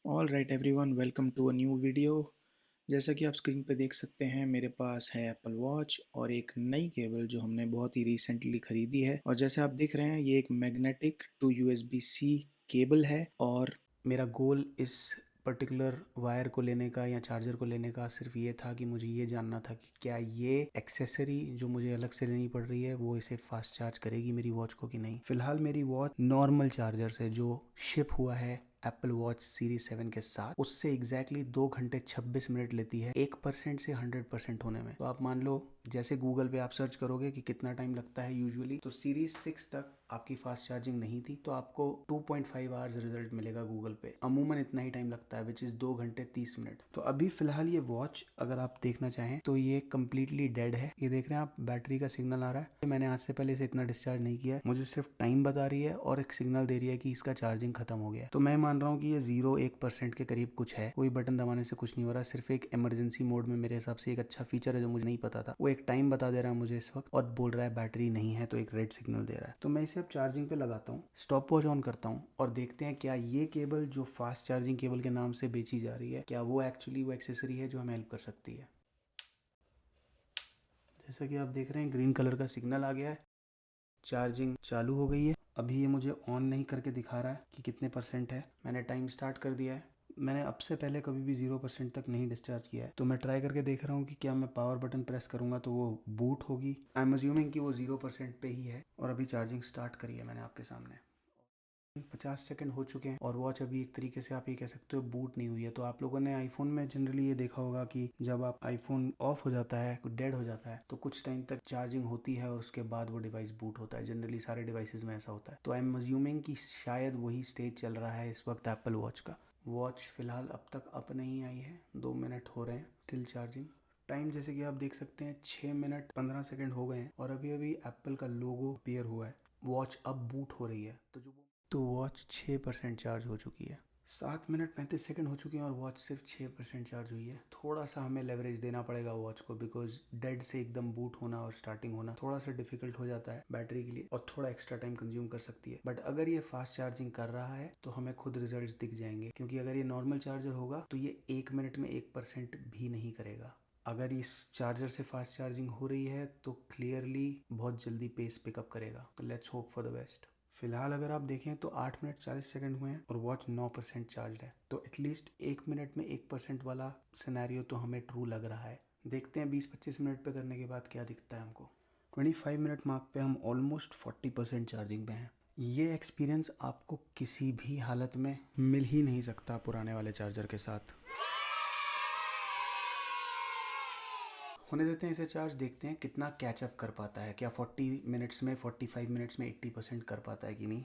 All right everyone, welcome to a new video. जैसा कि आप स्क्रीन पे देख सकते हैं, मेरे पास है एप्पल वॉच और एक नई केबल जो हमने बहुत ही रिसेंटली ख़रीदी है। और जैसे आप देख रहे हैं, ये एक magnetic to USB C cable है। और मेरा गोल इस पर्टिकुलर वायर को लेने का या चार्जर को लेने का सिर्फ ये था कि मुझे ये जानना था कि क्या ये एक्सेसरी जो मुझे अलग से लेनी पड़ रही है वो इसे फास्ट चार्ज करेगी मेरी वॉच को कि नहीं। फिलहाल मेरी वॉच नॉर्मल चार्जर से जो शिप हुआ है एप्पल वॉच सीरीज 7 के साथ, उससे एग्जैक्टली 2 घंटे 26 मिनट लेती है 1% से 100% होने में। तो आप मान लो, जैसे गूगल पे आप सर्च करोगे कि कितना टाइम लगता है यूजुअली, तो सीरीज 6 तक आपकी फास्ट चार्जिंग नहीं थी, तो आपको 2.5 आवर्स रिजल्ट मिलेगा गूगल पे। अमूमन इतना ही टाइम लगता है, विच इज़ 2 घंटे 30 मिनट। तो अभी फिलहाल ये वॉच अगर आप देखना चाहें तो ये कम्प्लीटली डेड है। ये देख रहे हैं आप, बैटरी का सिग्नल आ रहा है। मैंने आज से पहले इसे इतना डिस्चार्ज नहीं किया है। मुझे सिर्फ टाइम बता रही है और एक सिग्नल दे रही है कि इसका चार्जिंग खत्म हो गया है। तो मैं मान रहा हूँ कि ये 0-1% के करीब कुछ है। कोई बटन दबाने से कुछ नहीं हो रहा, सिर्फ एक इमरजेंसी मोड में मेरे हिसाब से एक अच्छा फीचर है जो मुझे नहीं पता था। वो एक टाइम बता दे रहा है मुझे इस वक्त और बोल रहा है बैटरी नहीं है, तो एक रेड सिग्नल दे रहा है। तो मैं इसे अब चार्जिंग पे लगाता हूँ, स्टॉप वॉच ऑन करता हूँ और देखते हैं क्या ये केबल जो फास्ट चार्जिंग केबल के नाम से बेची जा रही है, क्या वो एक्चुअली वो एक्सेसरी है जो हमें हेल्प कर सकती है। जैसा कि आप देख रहे हैं, ग्रीन कलर का सिग्नल आ गया है, चार्जिंग चालू हो गई है। अभी ये मुझे ऑन नहीं करके दिखा रहा है कि कितने परसेंट है। मैंने टाइम स्टार्ट कर दिया है। मैंने अब से पहले कभी भी 0% तक नहीं डिस्चार्ज किया है, तो मैं ट्राई करके देख रहा हूँ कि क्या मैं पावर बटन प्रेस करूँगा तो वो बूट होगी। आई एम अज्यूमिंग कि वो 0% पे ही है। और अभी चार्जिंग स्टार्ट करी है मैंने आपके सामने। 50 सेकंड हो चुके हैं और वॉच अभी एक तरीके से आप ये कह सकते हो बूट नहीं हुई है। तो आप लोगों ने आईफोन में जनरली ये देखा होगा कि जब आप आईफोन ऑफ हो जाता है, डेड हो जाता है, तो कुछ टाइम तक चार्जिंग होती है और उसके बाद वो डिवाइस बूट होता है। जनरली सारे डिवाइसेस में ऐसा होता है। तो आई एम अज्यूमिंग कि शायद वही स्टेज चल रहा है इस वक्त एप्पल वॉच का। वॉच फिलहाल अब तक अप नहीं आई है, 2 मिनट हो रहे हैं टिल चार्जिंग। टाइम जैसे कि आप देख सकते हैं 6 मिनट 15 सेकंड हो गए हैं और अभी अभी एप्पल का लोगो अपीयर हुआ है। वॉच अब बूट हो रही है। तो वॉच 6% चार्ज हो चुकी है। 7 मिनट 35 सेकंड हो चुके हैं और वॉच सिर्फ 6% चार्ज हुई है। थोड़ा सा हमें लेवरेज देना पड़ेगा वॉच को, बिकॉज डेड से एकदम बूट होना और स्टार्टिंग होना थोड़ा सा डिफिकल्ट हो जाता है बैटरी के लिए और थोड़ा एक्स्ट्रा टाइम कंज्यूम कर सकती है। बट अगर ये फास्ट चार्जिंग कर रहा है तो हमें खुद रिजल्ट दिख जाएंगे, क्योंकि अगर ये नॉर्मल चार्जर होगा तो ये 1 मिनट में 1% भी नहीं करेगा। अगर इस चार्जर से फास्ट चार्जिंग हो रही है तो क्लियरली बहुत जल्दी पेस पिकअप करेगा। तो let's hope for the best. फिलहाल अगर आप देखें तो 8 मिनट 40 सेकंड हुए हैं और वॉच 9% चार्ज है। तो एटलीस्ट 1 मिनट में 1% वाला सिनेरियो तो हमें ट्रू लग रहा है। देखते हैं 20-25 मिनट पे करने के बाद क्या दिखता है हमको। 25 मिनट मार्क पे हम ऑलमोस्ट 40% चार्जिंग पे हैं। ये एक्सपीरियंस आपको किसी भी हालत में मिल ही नहीं सकता पुराने वाले चार्जर के साथ। होने देते हैं इसे चार्ज, देखते हैं कितना कैचअप कर पाता है। क्या 40 मिनट्स में 45 मिनट्स में 80% कर पाता है कि नहीं।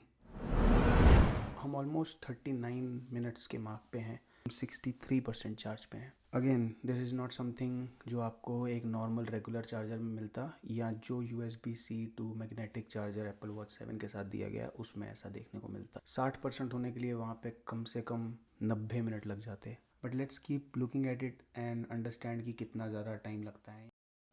हम ऑलमोस्ट 39 मिनट्स के मार्क पे हैं, 63% चार्ज पे हैं। Again this is not something जो आपको एक नॉर्मल रेगुलर चार्जर में मिलता, या जो USB-C to magnetic charger Apple watch 7 के साथ दिया गया उसमें ऐसा देखने को मिलता। 60% होने के लिए वहाँ पे कम से कम 90 मिनट लग जाते। But let's keep looking at it and understand कि कितना ज़्यादा टाइम लगता है।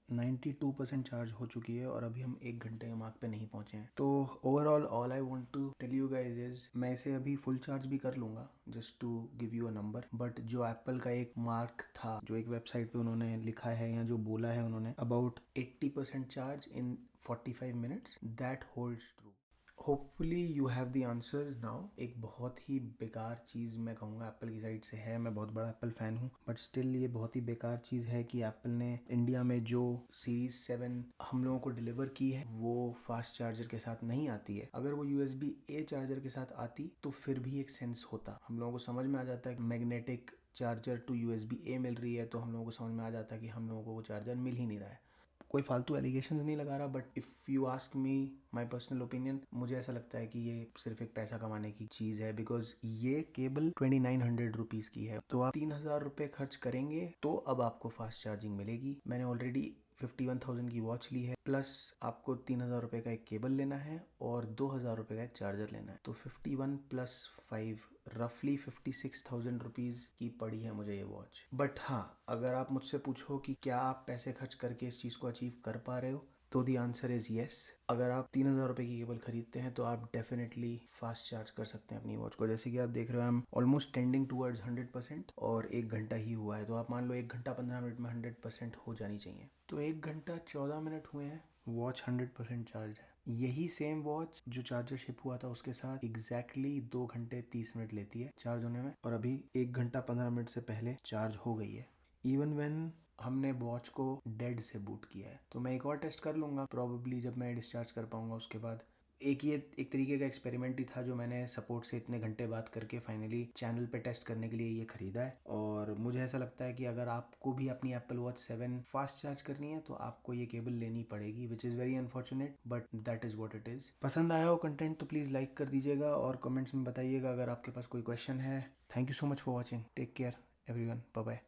92% चार्ज हो चुकी है और अभी हम 1 घंटे के मार्क पे नहीं पहुंचे हैं। तो overall all I want to tell you guys is, मैं इसे अभी फुल चार्ज भी कर लूंगा just to give you a number. But जो एप्पल का एक मार्क था, जो एक वेबसाइट पे उन्होंने लिखा है या जो बोला है उन्होंने, about 80% charge in 45 minutes, that holds true. Hopefully you have the answer now. एक बहुत ही बेकार चीज़ मैं कहूँगा एप्पल की साइड से है। मैं बहुत बड़ा एप्पल फ़ैन हूँ, बट स्टिल ये बहुत ही बेकार चीज़ है कि एप्पल ने इंडिया में जो सीरीज 7 हम लोगों को डिलीवर की है वो फास्ट चार्जर के साथ नहीं आती है। अगर वो USB-A चार्जर के साथ आती तो फिर भी एक सेंस होता, हम लोगों को समझ में आ जाता है कि मैग्नेटिक चार्जर टू USB-A मिल रही है, तो हम लोगों को समझ में आ जाता है कि हम लोगों को वो चार्जर मिल ही नहीं रहा है। कोई फालतू एलिगेशंस नहीं लगा रहा, but if you ask me my personal opinion, मुझे ऐसा लगता है कि ये सिर्फ एक पैसा कमाने की चीज़ है। बिकॉज ये केबल 2900 रुपीज़ की है, तो आप 3000 रुपये खर्च करेंगे तो अब आपको फास्ट चार्जिंग मिलेगी। मैंने ऑलरेडी 51,000 की वॉच ली है, प्लस आपको 3000 रुपये का एक केबल लेना है और 2000 रुपये का एक चार्जर लेना है। तो 51 + 5 रफली 56,000 रुपीज़ की पड़ी है मुझे ये वॉच। बट हाँ, अगर आप मुझसे पूछो कि क्या आप पैसे खर्च करके इस चीज़ को अचीव कर पा रहे हो, तो दी आंसर इज़ येस। अगर आप 3,000 रुपये की केबल खरीदते हैं तो आप डेफिनेटली फास्ट चार्ज कर सकते हैं अपनी वॉच को। जैसे कि आप देख रहे हो, I am almost tending towards 100% और 1 घंटा ही हुआ है। तो आप मान लो 1 घंटा 15 मिनट में 100% हो जानी चाहिए। तो 1 घंटा 14 मिनट हुए हैं, वॉच 100% चार्ज है। यही सेम वॉच जो चार्जर शिप हुआ था उसके साथ एग्जैक्टली 2 घंटे 30 मिनट लेती है चार्ज होने में, और अभी 1 घंटा 15 मिनट से पहले चार्ज हो गई है। इवन व्हेन हमने वॉच को डेड से बूट किया है। तो मैं एक और टेस्ट कर लूँगा प्रॉबेबली जब मैं डिस्चार्ज कर पाऊँगा उसके बाद। एक तरीके का एक्सपेरिमेंट ही था जो मैंने सपोर्ट से इतने घंटे बात करके फाइनली चैनल पे टेस्ट करने के लिए ये खरीदा है। और मुझे ऐसा लगता है कि अगर आपको भी अपनी एप्पल वॉच 7 फास्ट चार्ज करनी है तो आपको ये केबल लेनी पड़ेगी, which is very unfortunate but that is what it is. पसंद आया हो कंटेंट तो प्लीज़ लाइक कर दीजिएगा और कमेंट्स में बताइएगा अगर आपके पास कोई क्वेश्चन है। Thank you so much for watching. Take care everyone, bye bye.